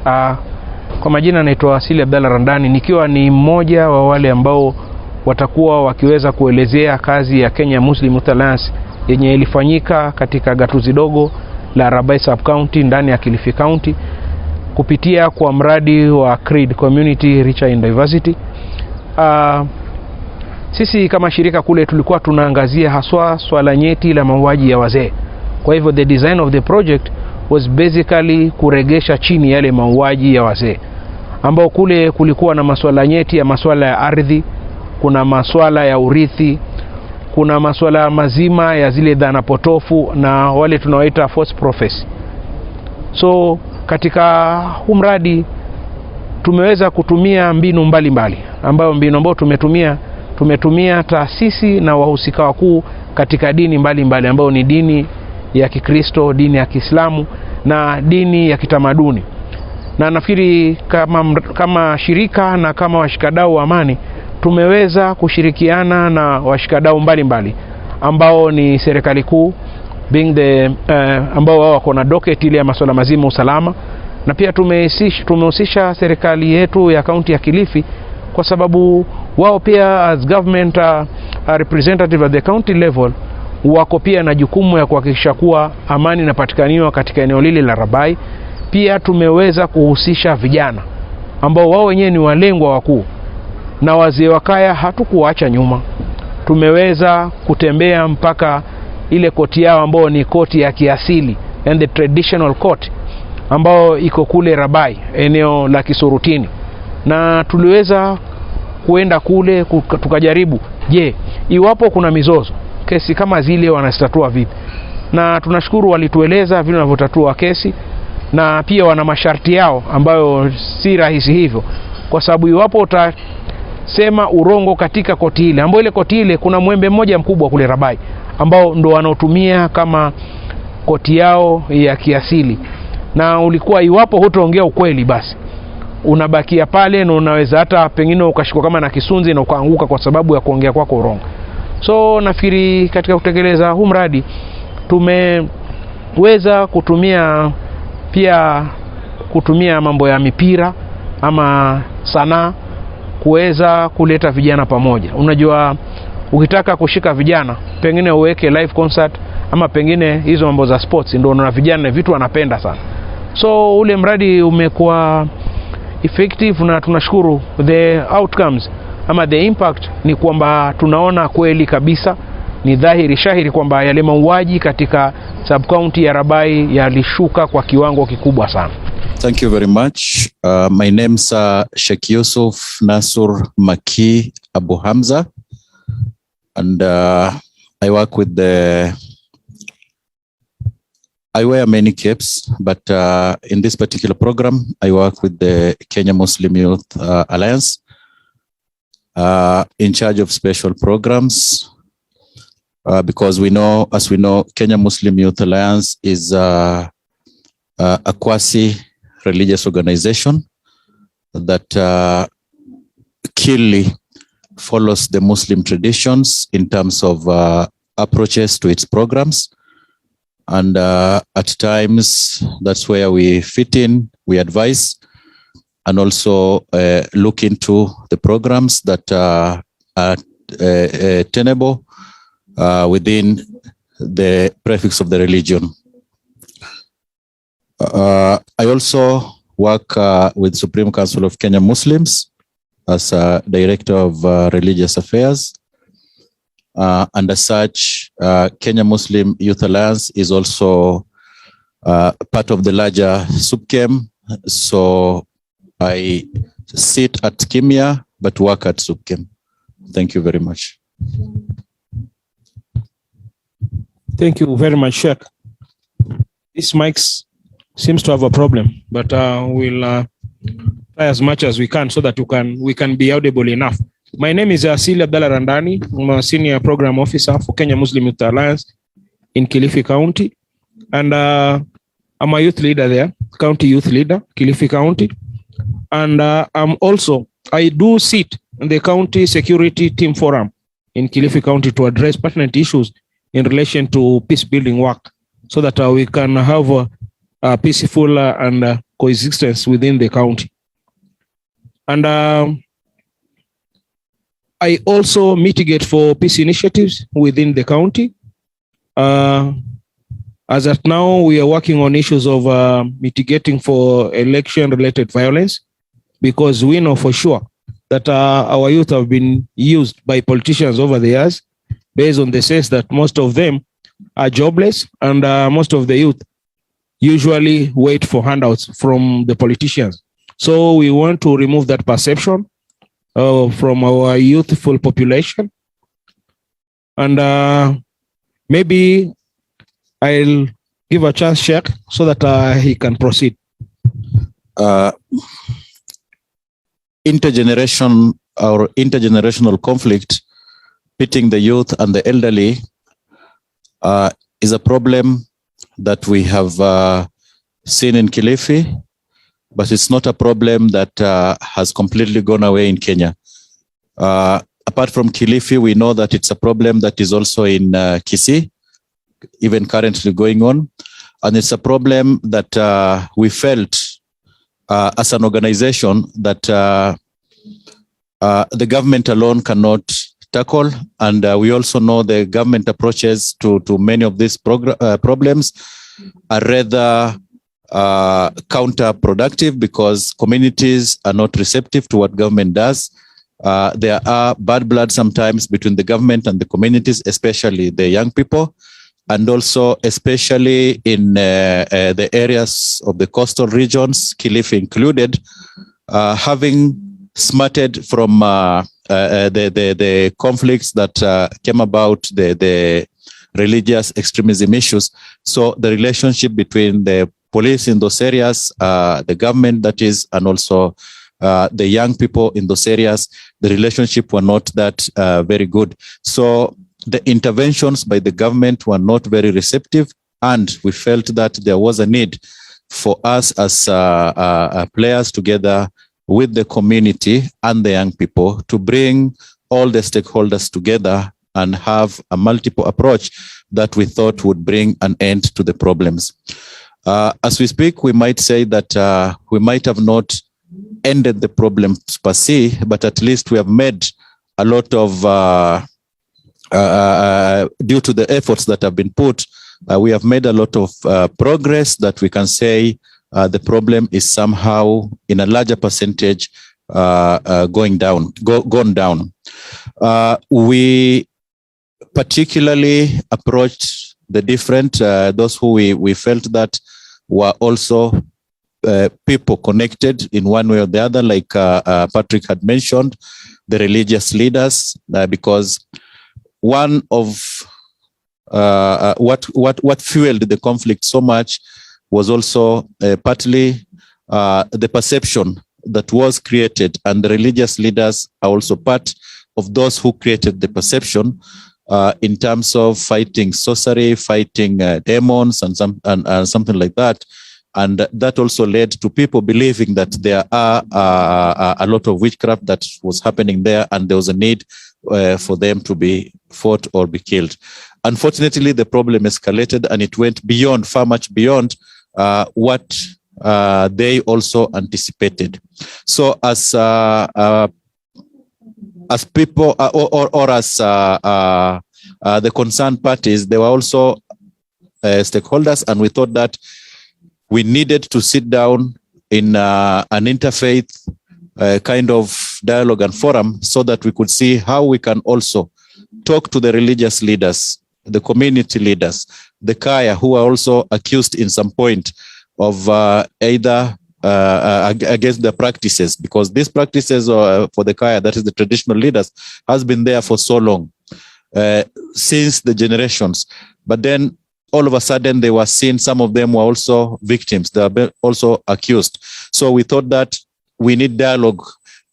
Kwa majina naitwa Asili Abdalla Randani, nikiwa ni mmoja wa wale ambao watakuwa wakiweza kuelezea kazi ya Kenya Muslim Youth Alliance yenye ilifanyika katika gatuzi dogo la Rabai Sub County ndani ya Kilifi County kupitia kwa mradi wa CRED, Community Richer in Diversity. Sisi kama shirika kule tulikuwa tunaangazia haswa swala nyeti la mauaji ya wazee. Kwa hivyo the design of the project was basically kuregesha chini yale mauaji ya wazee, ambao kule kulikuwa na masuala nyeti ya masuala ya ardhi, kuna masuala ya urithi, kuna masuala mazima ya zile dhana potofu na wale tunaoita false prophecy. So katika huu mradi tumeweza kutumia mbinu mbalimbali, ambayo mbinu ambayo tumetumia taasisi na wahusika wakuu katika dini mbalimbali, ambao ni dini ya Kikristo, dini ya Kiislamu na dini ya kitamaduni. Na nafikiri kama shirika na kama washikadau wa amani tumeweza kushirikiana na washikadau mbalimbali ambao ni serikali kuu, being the ambao wao wako na docket ile ya masuala mazima usalama, na pia tumehusisha serikali yetu ya kaunti ya Kilifi, kwa sababu wao pia as government representative at the county level wako pia na jukumu ya kuhakikisha kuwa amani inapatikaniwa katika eneo lile la Rabai. Pia tumeweza kuhusisha vijana ambao wao wenyewe ni walengwa wakuu, na wazee wa kaya hatukuacha nyuma. Tumeweza kutembea mpaka ile koti yao ambao ni koti ya kiasili and the traditional court ambao iko kule Rabai, eneo la Kisurutini, na tuliweza kuenda kule tukajaribu, je, iwapo kuna mizozo, kesi kama zile wanazitatua vipi? Na tunashukuru walitueleza vile wanavyotatua kesi, na pia wana masharti yao ambayo si rahisi hivyo, kwa sababu iwapo utasema urongo katika koti ile, ambapo ile koti ile kuna mwembe mmoja mkubwa kule Rabai ambao ndo wanaotumia kama koti yao ya kiasili, na ulikuwa iwapo hutaongea ukweli basi unabakia pale na unaweza hata pengine ukashikwa kama na kisunzi na ukaanguka kwa sababu ya kuongea kwako urongo. So nafikiri katika kutekeleza huu mradi tumeweza kutumia mambo ya mipira ama sanaa kuweza kuleta vijana pamoja. Unajua, ukitaka kushika vijana pengine uweke live concert ama pengine hizo mambo za sports, ndio na vijana vitu wanapenda sana. So ule mradi umekuwa effective na tunashukuru the outcomes ama the impact ni kwamba tunaona kweli kabisa, ni dhahiri shahiri kwamba yale mauaji katika sub county ya Rabai yalishuka kwa kiwango kikubwa sana. Thank you very much. My name's Sheikh Yusuf Nasur Maki Abu Hamza, and I work with I wear many caps, but in this particular program, I work with the Kenya Muslim Youth Alliance, in charge of special programs, because as we know, Kenya Muslim Youth Alliance is a quasi-religious organization that keenly follows the Muslim traditions in terms of approaches to its programs. And at times, that's where we fit in, we advise, and also look into the programs that are tenable within the prefix of the religion. I also work with Supreme Council of Kenya Muslims as a Director of Religious Affairs. And as such, Kenya Muslim Youth Alliance is also part of the larger SUPKEM. So I sit at KIMIA, but work at SUPKEM. Thank you very much. Thank you very much, Sheikh. This mic seems to have a problem, but we'll try as much as we can so that we can be audible enough. My name is Asili Abdalla Randani. I'm a Senior Program Officer for Kenya Muslim Youth Alliance in Kilifi County. And I'm a youth leader there, county youth leader, Kilifi County. And I do sit in the County Security Team Forum in Kilifi County to address pertinent issues in relation to peace building work, so that we can have peaceful and coexistence within the county. And I also mitigate for peace initiatives within the county. As at now, we are working on issues of mitigating for election-related violence, because we know for sure that our youth have been used by politicians over the years, based on the sense that most of them are jobless, and most of the youth usually wait for handouts from the politicians. So we want to remove that perception from our youthful population. And maybe I'll give a chance, Sheikh, so that he can proceed. Intergenerational conflict pitting the youth and the elderly is a problem that we have seen in Kilifi, but it's not a problem that has completely gone away in Kenya. Apart from Kilifi, we know that it's a problem that is also in Kisii, even currently going on. And it's a problem that we felt as an organization that the government alone cannot tackle. And we also know the government approaches to many of these problems are rather counterproductive, because communities are not receptive to what government does. There are bad blood sometimes between the government and the communities, especially the young people, and also especially in the areas of the coastal regions, Kilifi included, having smarted from the conflicts that came about, the religious extremism issues. So the relationship between the police in those areas, the government that is, and also the young people in those areas, the relationship were not that very good. So the interventions by the government were not very receptive, and we felt that there was a need for us as players together with the community and the young people to bring all the stakeholders together and have a multiple approach that we thought would bring an end to the problems. As we speak, we might say that we might have not ended the problems per se, but at least we have made a lot of, due to the efforts that have been put, we have made a lot of progress that we can say the problem is somehow in a larger percentage gone down. We particularly approached the different, those who we felt that were also people connected in one way or the other, like Patrick had mentioned, the religious leaders, because one of what fueled the conflict so much was also partly the perception that was created, and the religious leaders are also part of those who created the perception in terms of fighting sorcery, fighting demons, and something like that. And that also led to people believing that there are a lot of witchcraft that was happening there, and there was a need for them to be fought or be killed. Unfortunately, the problem escalated, and it went beyond, far much beyond what they also anticipated. So as people or as the concerned parties, they were also stakeholders, and we thought that we needed to sit down in an interfaith kind of dialogue and forum, so that we could see how we can also talk to the religious leaders, the community leaders, the Kaya, who are also accused in some point of either against the practices, because these practices for the Kaya, that is the traditional leaders, has been there for so long, since the generations. But then all of a sudden they were seen, some of them were also victims, they were also accused. So we thought that we need dialogue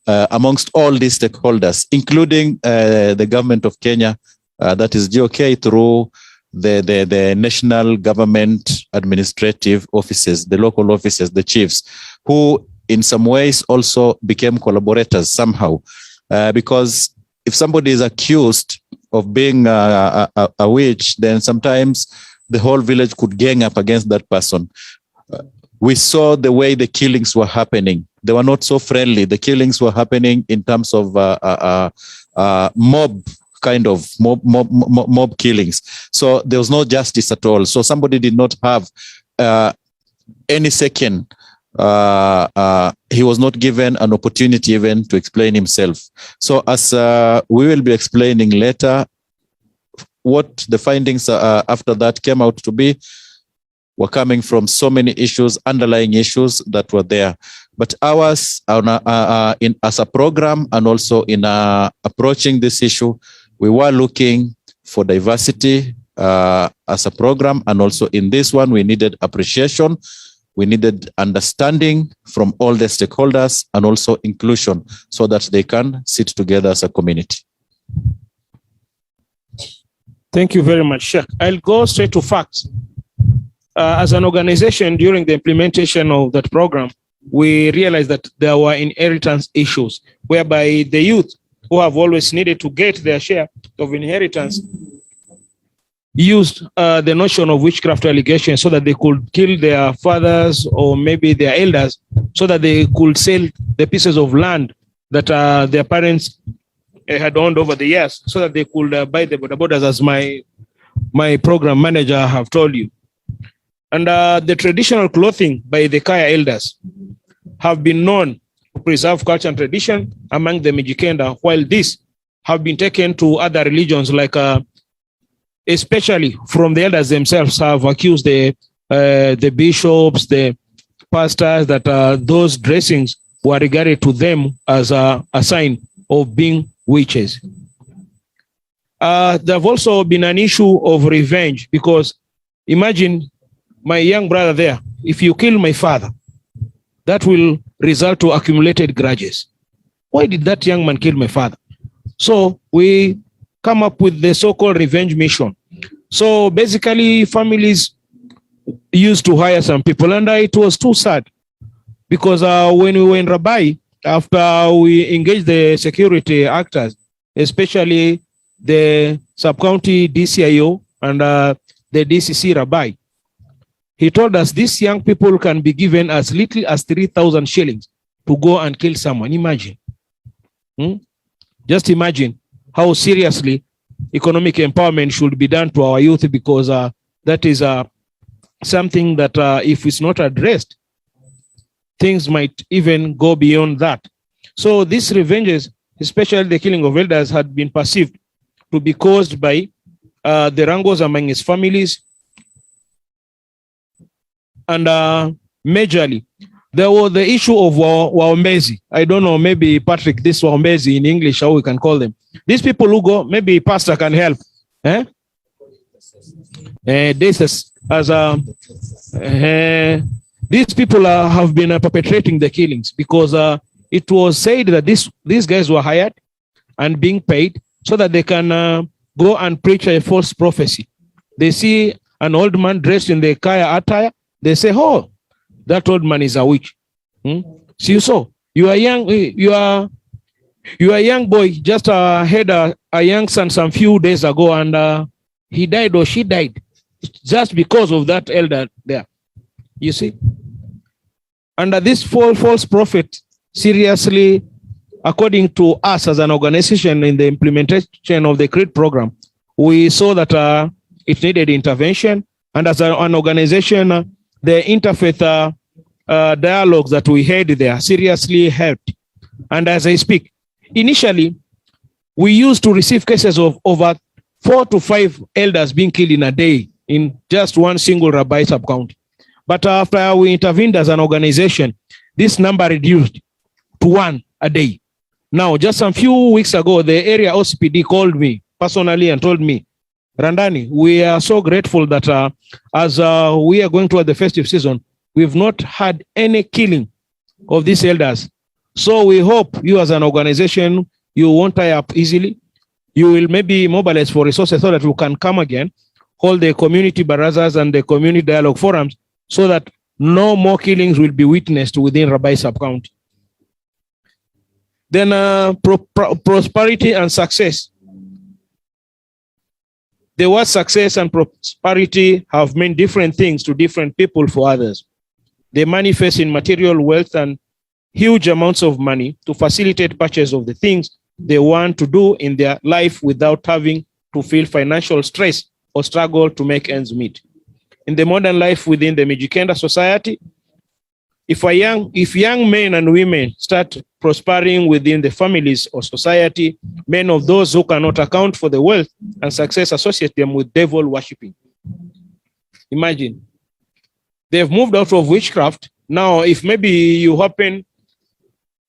amongst all these stakeholders, including the government of Kenya, that is GOK, through the national government administrative offices, the local offices, the chiefs, who in some ways also became collaborators somehow. Because if somebody is accused of being a witch, then sometimes the whole village could gang up against that person. we saw the way the killings were happening. They were not so friendly. The killings were happening in terms of mob killings. So there was no justice at all. So somebody did not have any second. He was not given an opportunity even to explain himself. So as we will be explaining later, what the findings after that came out to be were coming from so many issues, underlying issues that were there. But ours, as a program and also in approaching this issue, we were looking for diversity as a program. And also in this one, we needed appreciation. We needed understanding from all the stakeholders and also inclusion so that they can sit together as a community. Thank you very much, Sheikh. I'll go straight to facts. As an organization, during the implementation of that program, we realized that there were inheritance issues whereby the youth who have always needed to get their share of inheritance used the notion of witchcraft allegations so that they could kill their fathers or maybe their elders so that they could sell the pieces of land that their parents had owned over the years so that they could buy the borders, as my program manager have told you. And the traditional clothing by the Kaya elders have been known to preserve culture and tradition among the Mijikenda, while these have been taken to other religions, like especially from the elders themselves have accused the bishops, the pastors, that those dressings were regarded to them as a sign of being witches. There have also been an issue of revenge, because imagine my young brother there, if you kill my father, that will result to accumulated grudges. Why did that young man kill my father? So we come up with the so-called revenge mission. So basically families used to hire some people, and it was too sad because when we were in Rabai, after we engaged the security actors, especially the sub-county DCIO and the DCC Rabai, he told us these young people can be given as little as 3,000 shillings to go and kill someone. Imagine. Just imagine how seriously economic empowerment should be done to our youth, because that is something that if it's not addressed, things might even go beyond that. So these revenges, especially the killing of elders, had been perceived to be caused by the wrangles among his families. And majorly, there was the issue of Waombezi. I don't know, maybe Patrick, this Waombezi in English, how we can call them. These people who go, maybe pastor can help. These people have been perpetrating the killings, because it was said that these guys were hired and being paid so that they can go and preach a false prophecy. They see an old man dressed in the Kaya attire. They say, oh, that old man is a witch. See, so you are young, you are a young boy, just had a young son some few days ago, and he died or she died just because of that elder there. You see? And this false prophet, seriously, according to us as an organization in the implementation of the CREED program, we saw that it needed intervention. And as an organization, the interfaith dialogues that we had there seriously helped. And as I speak, initially, we used to receive cases of over 4 to 5 elders being killed in a day in just one single Rabai sub-county. But after we intervened as an organization, this number reduced to 1 a day. Now, just a few weeks ago, the area OCPD called me personally and told me, Randani, we are so grateful that as we are going toward the festive season, we've not had any killing of these elders. So we hope you as an organization, you won't tie up easily. You will maybe mobilize for resources so that we can come again, hold the community barazas and the community dialogue forums so that no more killings will be witnessed within Rabai sub-county. Then prosperity and success. The word success and prosperity have meant different things to different people for others. They manifest in material wealth and huge amounts of money to facilitate purchase of the things they want to do in their life without having to feel financial stress or struggle to make ends meet. In the modern life within the Mijikenda society, if young men and women start prospering within the families or society, many of those who cannot account for the wealth and success associate them with devil worshipping. Imagine, they've moved out of witchcraft. Now, if maybe you happen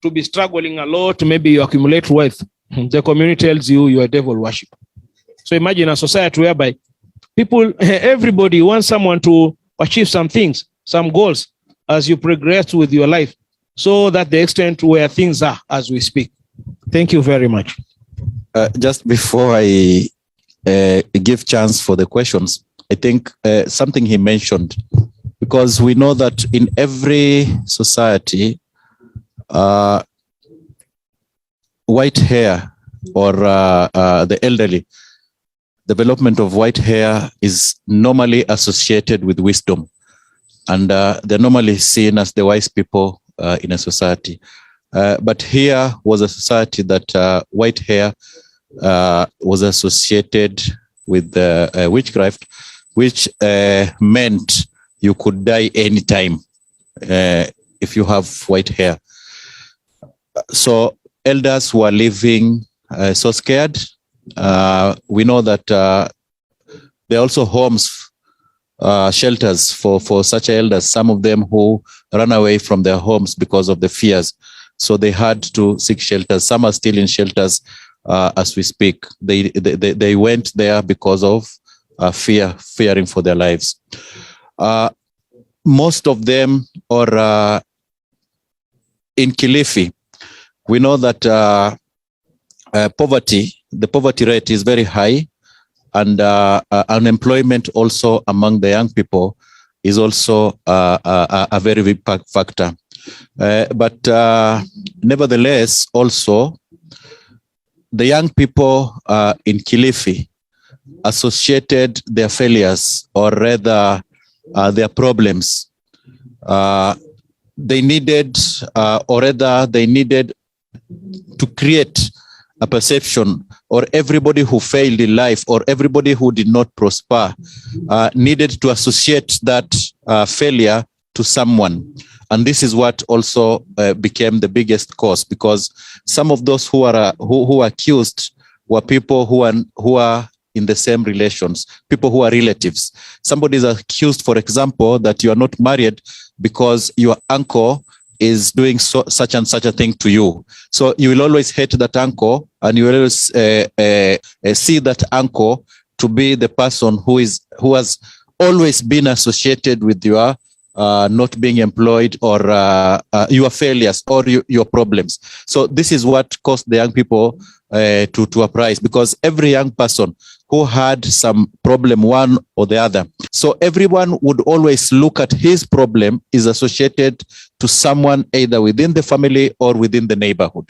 to be struggling a lot, maybe you accumulate wealth, the community tells you you are devil worship. So imagine a society whereby people, everybody wants someone to achieve some things, some goals as you progress with your life. So that the extent where things are as we speak. Thank you very much. Just before I give chance for the questions, I think something he mentioned, because we know that in every society, white hair or the elderly, development of white hair is normally associated with wisdom. And they're normally seen as the wise people in a society. But here was a society that white hair was associated with witchcraft, which meant you could die anytime if you have white hair. So elders were living so scared. We know that there are also homes, shelters for such elders, some of them who ran away from their homes because of the fears. So they had to seek shelters. Some are still in shelters as we speak. They went there because of fearing for their lives. Most of them are in Kilifi. We know that the poverty rate is very high, and unemployment also among the young people is also a very big factor. But nevertheless, also, the young people in Kilifi associated their failures, or rather their problems. They needed to create a perception, or everybody who failed in life, or everybody who did not prosper, needed to associate that failure to someone. And this is what also became the biggest cause, because some of those who are accused were people who are in the same relations, people who are relatives. Somebody is accused, for example, that you are not married because your uncle is doing such and such a thing to you. So you will always hate that uncle, and you will always see that uncle to be the person who has always been associated with your not being employed, or your failures, or your problems. So this is what caused the young people to uprise, because every young person who had some problem, one or the other. So everyone would always look at his problem is associated to someone either within the family or within the neighborhood.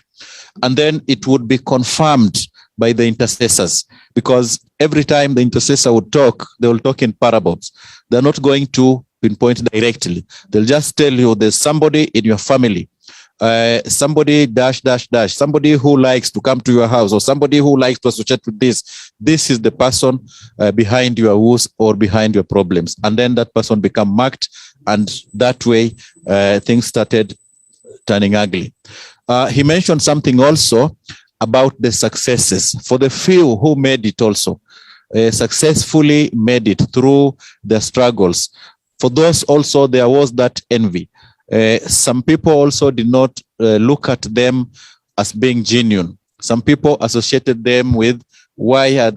And then it would be confirmed by the intercessors, because every time the intercessor would talk, they will talk in parables. They're not going to pinpoint directly. They'll just tell you there's somebody in your family, somebody ... somebody who likes to come to your house, or somebody who likes to associate with this. This is the person behind your woes or behind your problems. And then that person become marked, and that way things started turning ugly. He mentioned something also about the successes. For the few who made it also, successfully made it through the struggles. For those also, there was that envy. Some people also did not look at them as being genuine. Some people associated them with, why have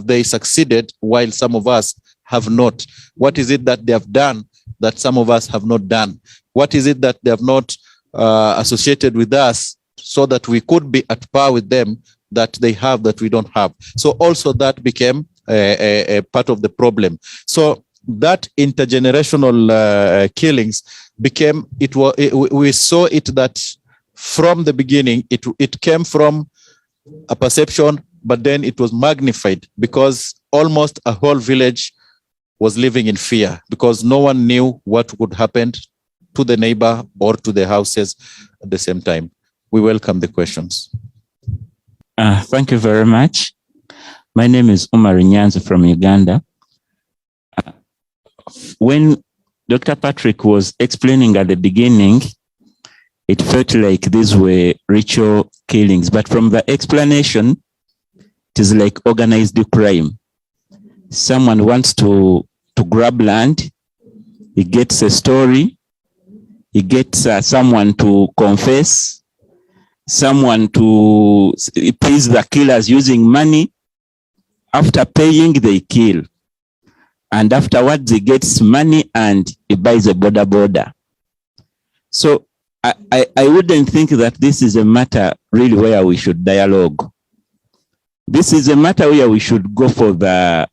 they succeeded while some of us have not? What is it that they have done that some of us have not done? What is it that they have not associated with us so that we could be at par with them that they have that we don't have? So also that became a part of the problem. So that intergenerational killings became, we saw it that from the beginning, it came from a perception, but then it was magnified, because almost a whole village was living in fear, because no one knew what would happen to the neighbor or to the houses at the same time. We welcome the questions. Thank you very much. My name is Omar Nyanza from Uganda. When Dr. Patrick was explaining at the beginning, it felt like these were ritual killings, but from the explanation, it is like organized crime. Someone wants to grab land, he gets a story, he gets someone to confess, someone to please the killers using money. After paying, they kill. And afterwards, he gets money and he buys a border. So I wouldn't think that this is a matter really where we should dialogue. This is a matter where we should go for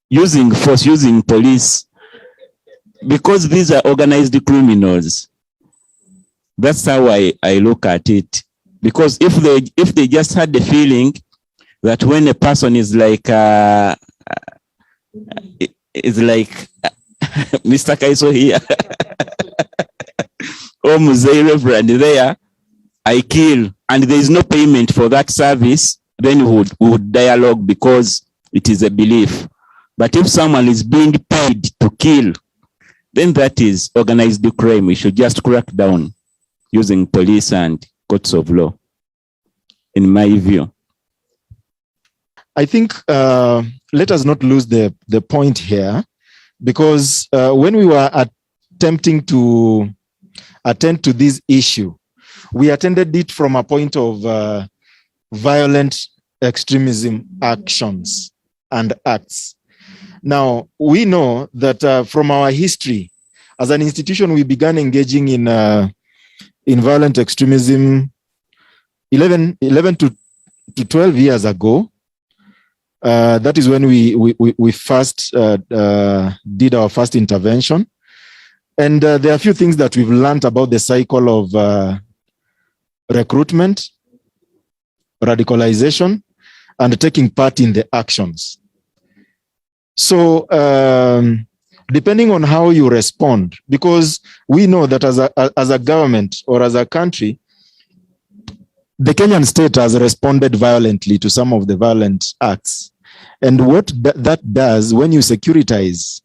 using force, using police, because these are organized criminals. That's how I look at it. Because if they just had the feeling that when a person is like Mr. Kaiso here, or Muzei Reverend there, I kill, and there is no payment for that service, then we would dialogue because it is a belief. But if someone is being paid to kill, then that is organized crime. We should just crack down using police and courts of law, in my view. I think let us not lose the point here, because when we were attempting to attend to this issue, we attended it from a point of violent extremism actions and acts. Now, we know that from our history, as an institution, we began engaging in violent extremism 11 to 12 years ago. That is when we first did our first intervention. And there are a few things that we've learned about the cycle of recruitment, radicalization, and taking part in the actions. So depending on how you respond, because we know that as a government or as a country, the Kenyan state has responded violently to some of the violent acts. And what that does, when you securitize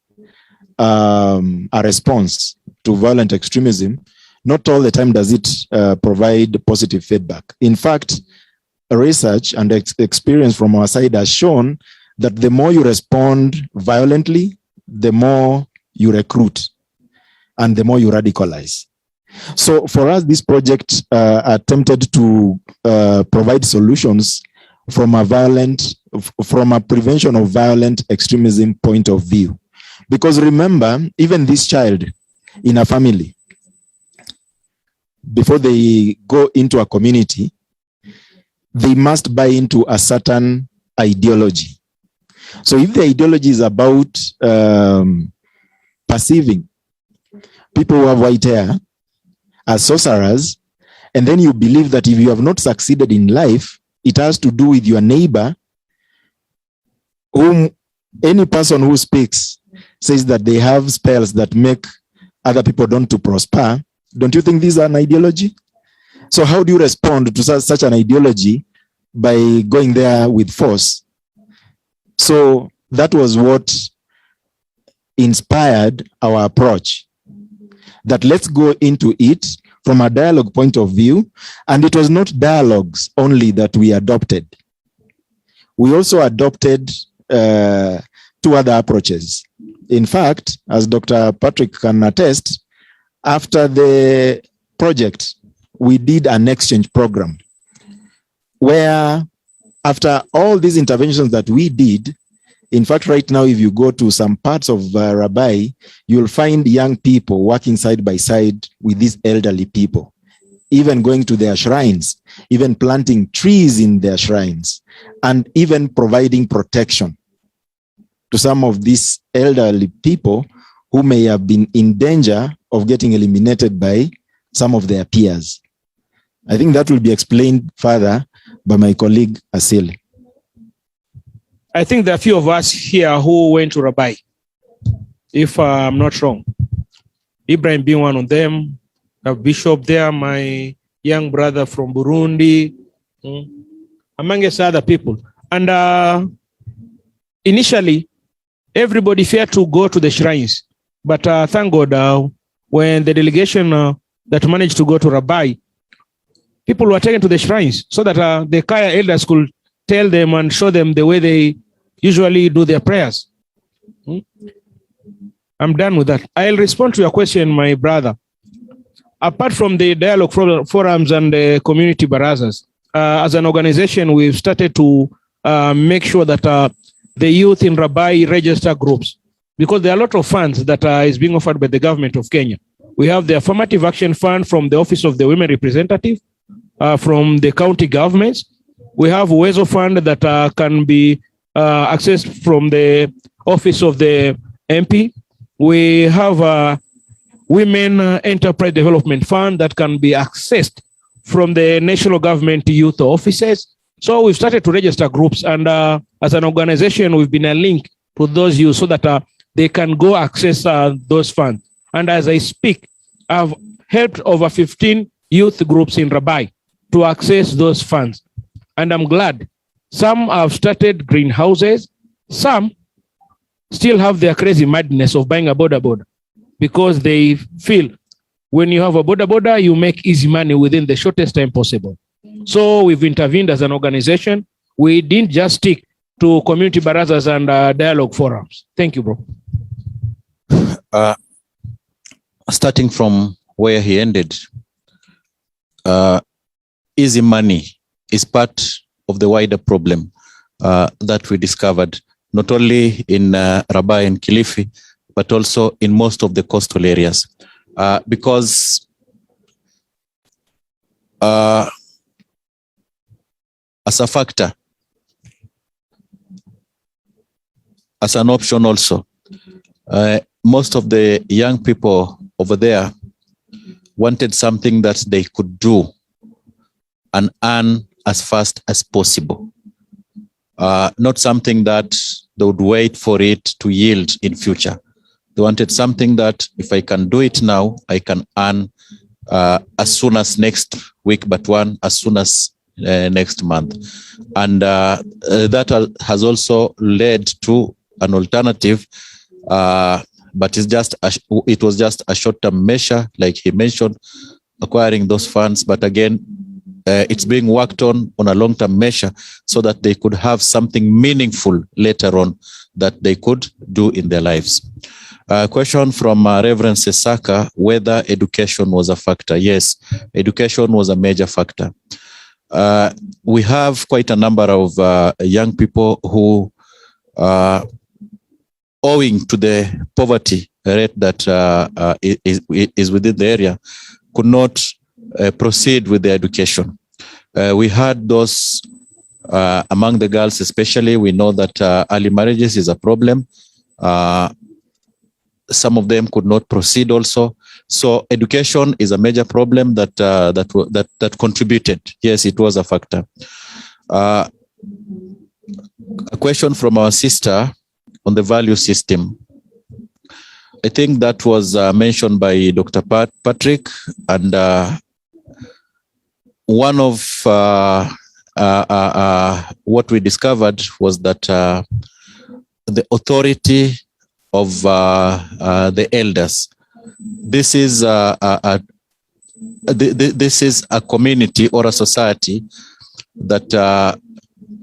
a response to violent extremism, not all the time does it provide positive feedback. In fact, research and experience from our side has shown that the more you respond violently, the more you recruit and the more you radicalize. So for us, this project attempted to provide solutions from a prevention of violent extremism point of view. Because remember, even this child in a family, before they go into a community, they must buy into a certain ideology. So if the ideology is about perceiving people who have white hair as sorcerers, and then you believe that if you have not succeeded in life, it has to do with your neighbor, whom any person who speaks says that they have spells that make other people don't to prosper. Don't you think these are an ideology? So how do you respond to such an ideology? By going there with force. So that was what inspired our approach, that let's go into it from a dialogue point of view. And it was not dialogues only that we adopted. We also adopted two other approaches. In fact, as Dr. Patrick can attest, after the project, we did an exchange program where after all these interventions that we did, in fact, right now, if you go to some parts of Rabbi, you'll find young people working side by side with these elderly people, even going to their shrines, even planting trees in their shrines, and even providing protection to some of these elderly people who may have been in danger of getting eliminated by some of their peers. I think that will be explained further by my colleague Asil. I think there are a few of us here who went to Rabbi. if I'm not wrong. Ibrahim being one of them, a bishop there, my young brother from Burundi, amongst other people. And initially, everybody feared to go to the shrines. But thank God, when the delegation that managed to go to Rabai, people were taken to the shrines so that the Kaya elders could tell them and show them the way they usually do their prayers. I'm done with that. I'll respond to your question, my brother. Apart from the dialogue forums and the community barazas, as an organization, we've started to make sure that the youth in Rabai register groups, because there are a lot of funds that is being offered by the government of Kenya. We have the Affirmative Action Fund from the Office of the Women Representative, from the county governments. We have Uwezo Fund that can be accessed from the Office of the MP. We have Women Enterprise Development Fund that can be accessed from the national government youth offices. So we've started to register groups, and as an organization, we've been a link to those youth so that they can go access those funds. And as I speak, I've helped over 15 youth groups in Rabai to access those funds. And I'm glad some have started greenhouses, some still have their crazy madness of buying a boda, because they feel when you have a boda, you make easy money within the shortest time possible. So we've intervened as an organization. We didn't just stick to community barazas and dialogue forums. Thank you, bro. Starting from where he ended, easy money is part of the wider problem that we discovered, not only in Rabai and Kilifi, but also in most of the coastal areas. Because as a factor, as an option also, most of the young people over there wanted something that they could do and earn as fast as possible. Not something that they would wait for it to yield in future. They wanted something that if I can do it now, I can earn as soon as next week, but one as soon as next month. And that has also led to an alternative, but it was just a short-term measure, like he mentioned, acquiring those funds. But again, it's being worked on a long-term measure so that they could have something meaningful later on that they could do in their lives. Question from Reverend Sesaka, whether education was a factor. Yes, education was a major factor. We have quite a number of young people who, owing to the poverty rate that is within the area, could not proceed with their education. We had those among the girls especially. We know that early marriages is a problem. Some of them could not proceed also. So education is a major problem that contributed. Yes, it was a factor. A question from our sister on the value system. I think that was mentioned by Dr. Patrick, and one of what we discovered was that the authority of the elders. This is this is a community or a society that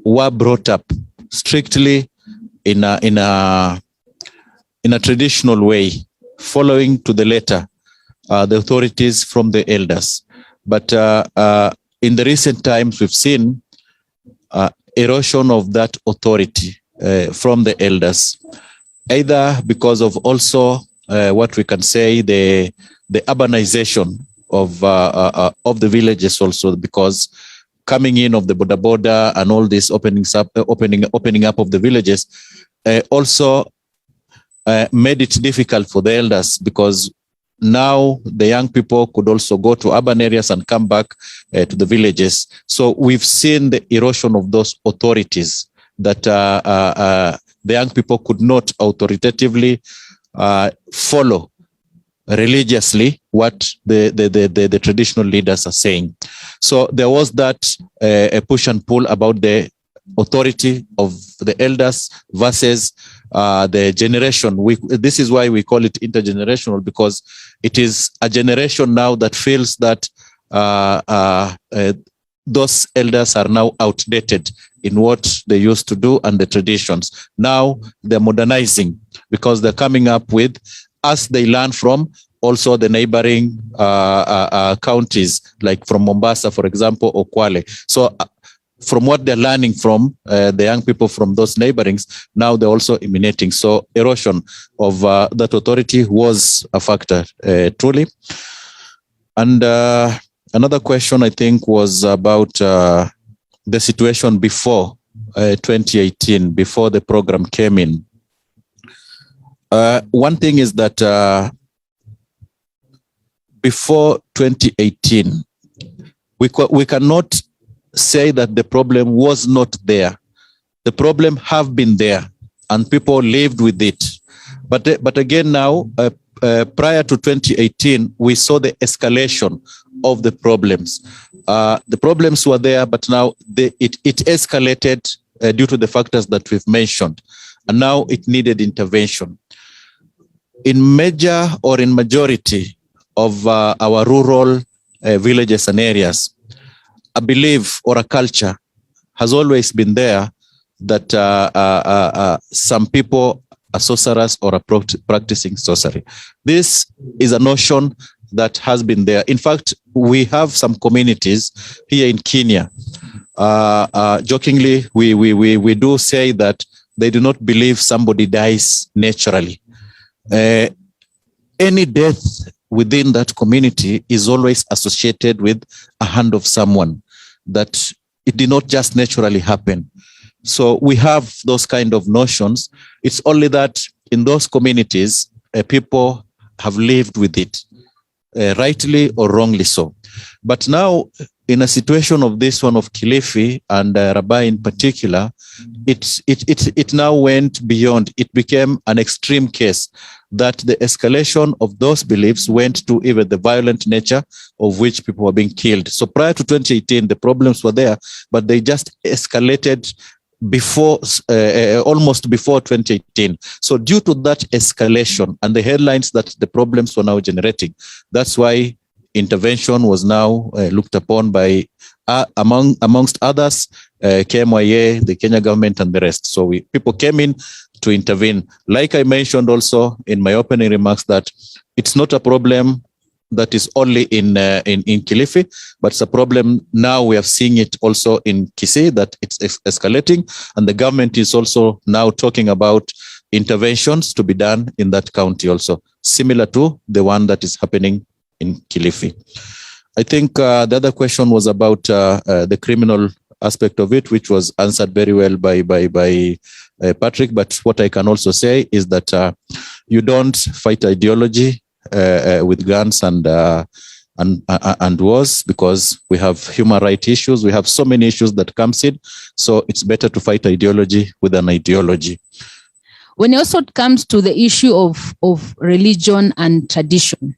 were brought up strictly in a traditional way, following to the letter the authorities from the elders. But in the recent times, we've seen erosion of that authority from the elders, either because of also what we can say the urbanization of the villages, also because coming in of the boda and all this opening up of the villages also made it difficult for the elders, because now the young people could also go to urban areas and come back to the villages. So we've seen the erosion of those authorities that the young people could not authoritatively follow religiously what the traditional leaders are saying. So there was that a push and pull about the authority of the elders versus the generation. This is why we call it intergenerational, because it is a generation now that feels that those elders are now outdated in what they used to do and the traditions. Now they're modernizing because they're coming up with, as they learn from also the neighboring counties, like from Mombasa, for example, or Kwale. So from what they're learning from the young people from those neighborings, now they're also emanating. So erosion of that authority was a factor, truly. And another question, I think, was about the situation before 2018, before the program came in. One thing is that before 2018, we cannot say that the problem was not there. The problem have been there, and people lived with it. But again now, prior to 2018, we saw the escalation of the problems. The problems were there, but now it escalated due to the factors that we've mentioned, and now it needed intervention. In major or in majority of our rural villages and areas, a belief or a culture has always been there that some people are sorcerers or are practicing sorcery. This is a notion that has been there. In fact, we have some communities here in Kenya. Jokingly, we do say that they do not believe somebody dies naturally. Any death within that community is always associated with a hand of someone, that it did not just naturally happen. So we have those kind of notions. It's only that in those communities, people have lived with it, rightly or wrongly so. But now, in a situation of this one of Kilifi and Rabai in particular, it now went beyond. It became an extreme case that the escalation of those beliefs went to even the violent nature of which people were being killed. So prior to 2018, the problems were there, but they just escalated before, almost before 2018. So due to that escalation and the headlines that the problems were now generating, that's why intervention was now looked upon by, amongst others, KMYA, the Kenya government, and the rest. So people came in to intervene. Like I mentioned also in my opening remarks, that it's not a problem that is only in Kilifi, but it's a problem now we are seeing it also in Kisii, that it's escalating, and the government is also now talking about interventions to be done in that county also, similar to the one that is happening in Kilifi. I think the other question was about the criminal aspect of it, which was answered very well by Patrick. But what I can also say is that you don't fight ideology with guns and wars, because we have human rights issues. We have so many issues that comes in. So it's better to fight ideology with an ideology. When it also comes to the issue of religion and tradition,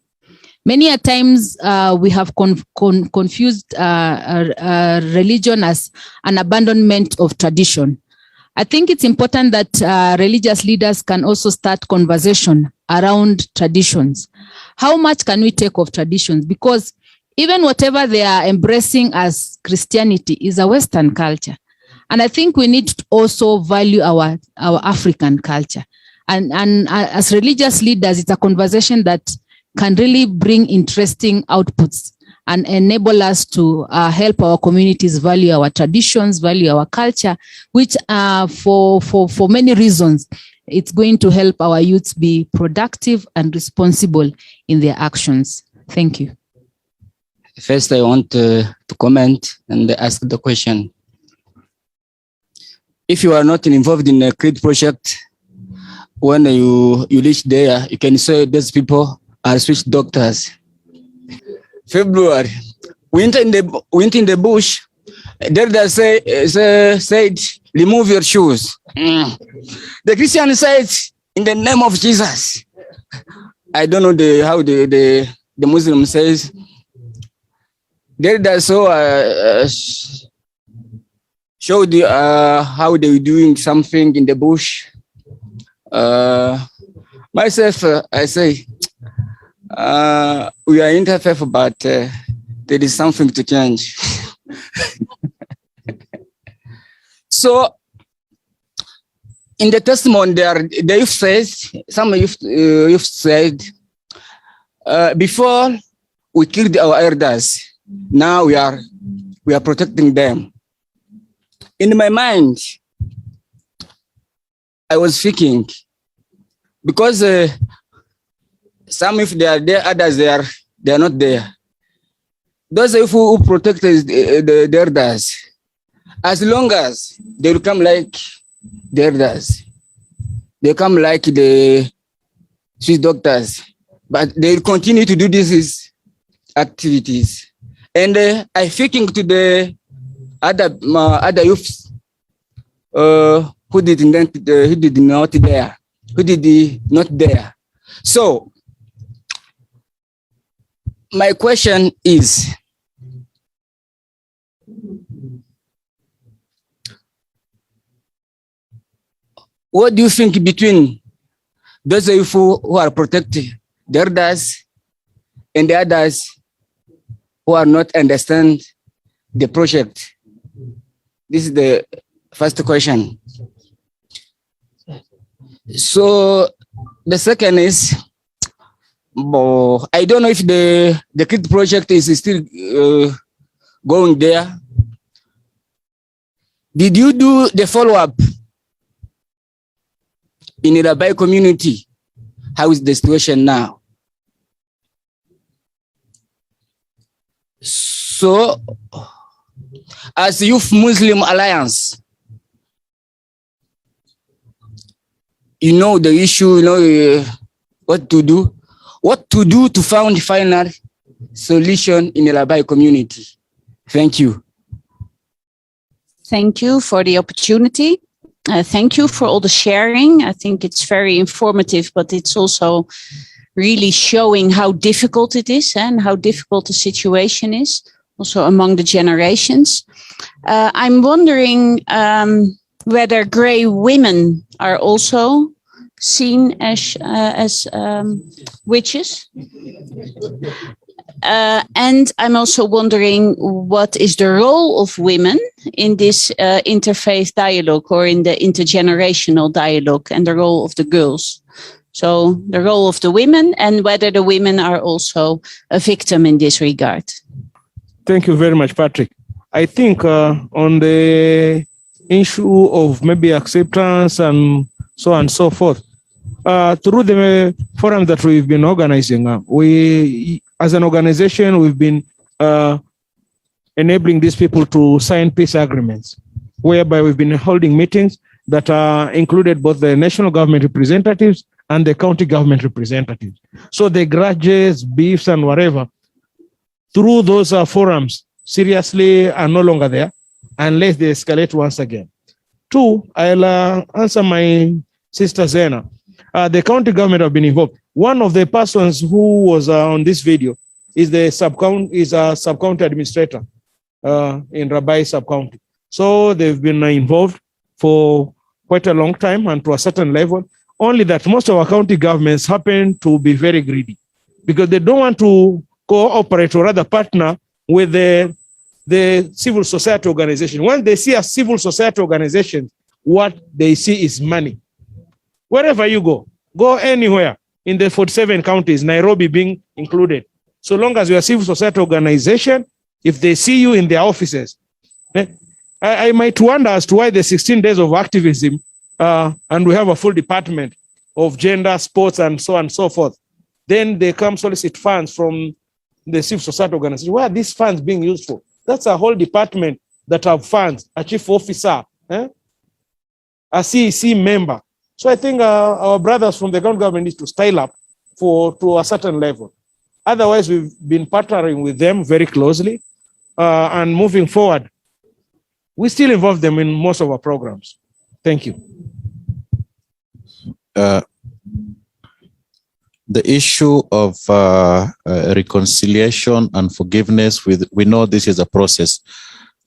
many a times we have confused religion as an abandonment of tradition. I think it's important that religious leaders can also start conversation around traditions. How much can we take of traditions? Because even whatever they are embracing as Christianity is a Western culture. And I think we need to also value our African culture. And as religious leaders, it's a conversation that can really bring interesting outputs and enable us to help our communities value our traditions, value our culture, which for many reasons, it's going to help our youths be productive and responsible in their actions. Thank you. First, I want to comment and ask the question. If you are not involved in a CREED project, when you reach there, you can say these people are switch doctors. February, went in the bush. There they said, remove your shoes. The Christian said, in the name of Jesus. I don't know how the Muslim says. They so show how they doing something in the bush. Myself, I say, we are interfaith, but there is something to change. So, in the testimony, the youth says, some youth said, before we killed our elders, now we are protecting them. In my mind, I was thinking, because some if they are there, others they are not there. Those who protect the elders, as long as they will come like the elders, they come like the Swiss doctors, but they will continue to do these activities. And I thinking to the other youths who did not there. So my question is, what do you think between those who are protecting the elders and the others who are not understand the project? This is the first question. So the second is, I don't know if the KID project is still going there. Did you do the follow-up in the Rabai community? How is the situation now? So, as Youth Muslim Alliance, you know the issue, you know what to do to find final solution in the Rabai community. Thank you. Thank you for the opportunity. Thank you for all the sharing. I think it's very informative, but it's also really showing how difficult it is and how difficult the situation is, also among the generations. I'm wondering whether gray women are also seen as witches. And I'm also wondering, what is the role of women in this interfaith dialogue or in the intergenerational dialogue, and the role of the girls? So the role of the women, and whether the women are also a victim in this regard. Thank you very much, Patrick. I think on the issue of maybe acceptance and so on and so forth, through the forum that we've been organizing, we, as an organization, we've been enabling these people to sign peace agreements, whereby we've been holding meetings that included both the national government representatives and the county government representatives. So the grudges, beefs, and whatever, through those forums, seriously are no longer there unless they escalate once again. Two, I'll answer my sister Zena. The county government have been involved. One of the persons who was on this video is a sub-county administrator in Rabai sub-county. So they've been involved for quite a long time and to a certain level. Only that most of our county governments happen to be very greedy because they don't want to cooperate or rather partner with the civil society organization. When they see a civil society organization, what they see is money. Wherever you go anywhere in the 47 counties, Nairobi being included. So long as you're a civil society organization, if they see you in their offices, I might wonder as to why the 16 days of activism, and we have a full department of gender, sports, and so on and so forth. Then they come solicit funds from the civil society organization. Where are these funds being used for? That's a whole department that have funds, a chief officer, a CEC member. So I think our brothers from the county government need to style up to a certain level. Otherwise, we've been partnering with them very closely and moving forward. We still involve them in most of our programs. Thank you. the issue of reconciliation and forgiveness, we know this is a process,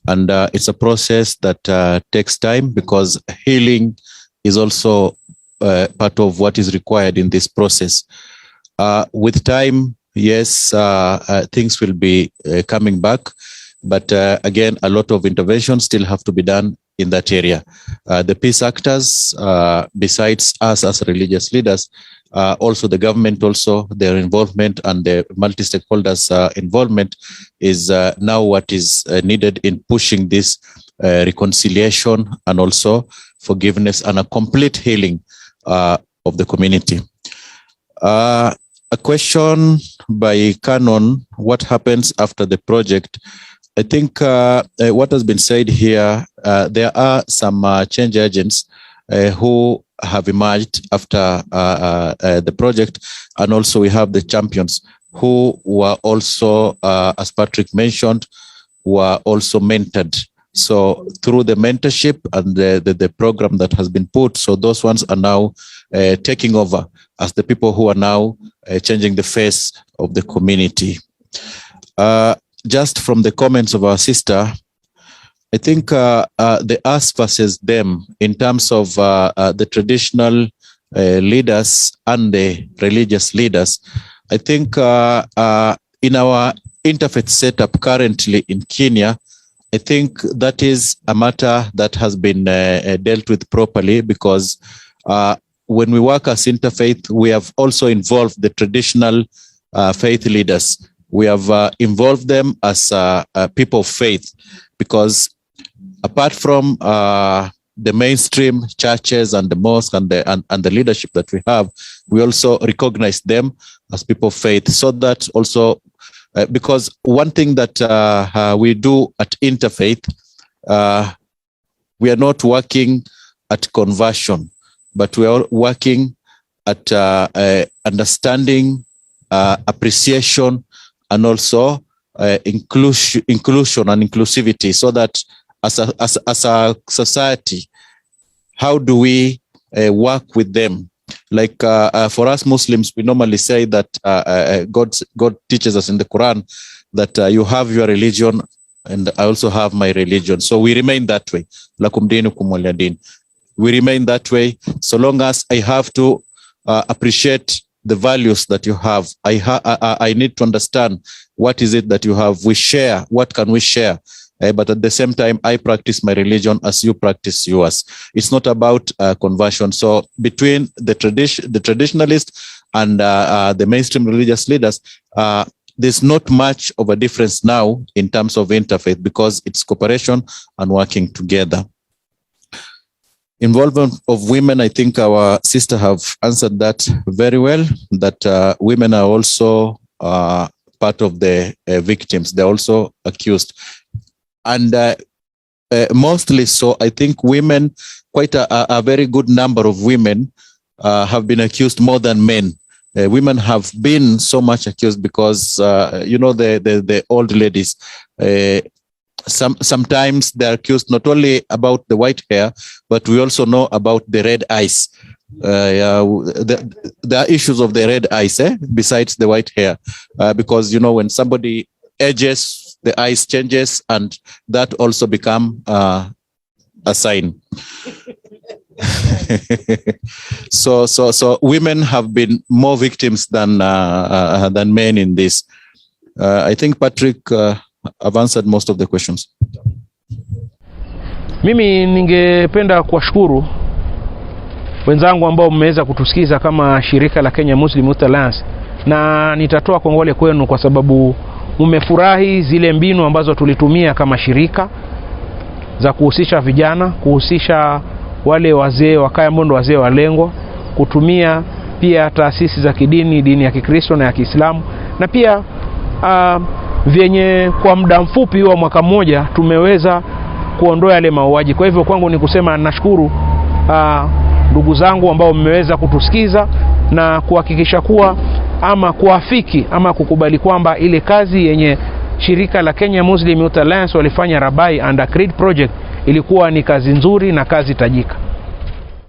and it's a process that takes time, because healing is also part of what is required in this process. With time, yes, things will be coming back, but again, a lot of interventions still have to be done in that area. The peace actors, besides us as religious leaders, also the government, also their involvement and the multi-stakeholders involvement is now what is needed in pushing this reconciliation and also forgiveness and a complete healing of the community. A question by Canon: what happens after the project? I think what has been said here, there are some change agents who have emerged after the project, and also we have the champions who were also, as Patrick mentioned, were also mentored. So through the mentorship and the program that has been put, so those ones are now taking over as the people who are now changing the face of the community. Just from the comments of our sister, I think the us versus them in terms of the traditional leaders and the religious leaders, I think in our interfaith setup currently in Kenya, I think that is a matter that has been dealt with properly, because when we work as interfaith, we have also involved the traditional faith leaders. We have involved them as people of faith, because apart from the mainstream churches and the mosque and the leadership that we have, we also recognize them as people of faith, so that also, because one thing that we do at Interfaith, we are not working at conversion, but we are working at understanding, appreciation, and also inclusion and inclusivity, so that as a society, how do we work with them? Like for us Muslims, we normally say that God teaches us in the Quran that you have your religion and I also have my religion. So we remain that way. Lakum dinukum waliya din. We remain that way so long as I have to appreciate the values that you have. I need to understand what is it that you have. We share. What can we share? But at the same time, I practice my religion as you practice yours. It's not about conversion. So between the traditionalists and the mainstream religious leaders, there's not much of a difference now in terms of interfaith, because it's cooperation and working together. Involvement of women, I think our sister have answered that very well, that women are also part of the victims. They're also accused. And mostly so, I think women, quite a very good number of women have been accused more than men. Women have been so much accused because, you know, the old ladies, sometimes they're accused not only about the white hair, but we also know about the red eyes. There are issues of the red eyes, besides the white hair, because, you know, when somebody ages, the eyes changes, and that also become a sign. So women have been more victims than men in this. I think Patrick have answered most of the questions. Mimi ningependa kuwashukuru wenzangu ambao mmeweza kutusikiza kama shirika la Kenya Muslim Youth Alliance, na nitatoa kongole kwenu kwa sababu mmefurahi zile mbinu ambazo tulitumia kama shirika za kuhusisha vijana, kuhusisha wale wazee wa kaya mbondo, wazee walengwa, kutumia pia taasisi za kidini, dini ya Kikristo na ya Kiislamu, na pia vyenye kwa muda mfupi wa mwaka mmoja tumeweza kuondoa yale mauaji. Kwa hivyo kwangu ni kusema nashukuru ndugu zangu ambao mmeweza kutusikiza na kuhakikisha kuwa ama kuafiki ama kukubali kwamba ile kazi yenye shirika la Kenya Muslim Youth Alliance walifanya Rabai under Creed Project ilikuwa ni kazi nzuri na kazi tajika.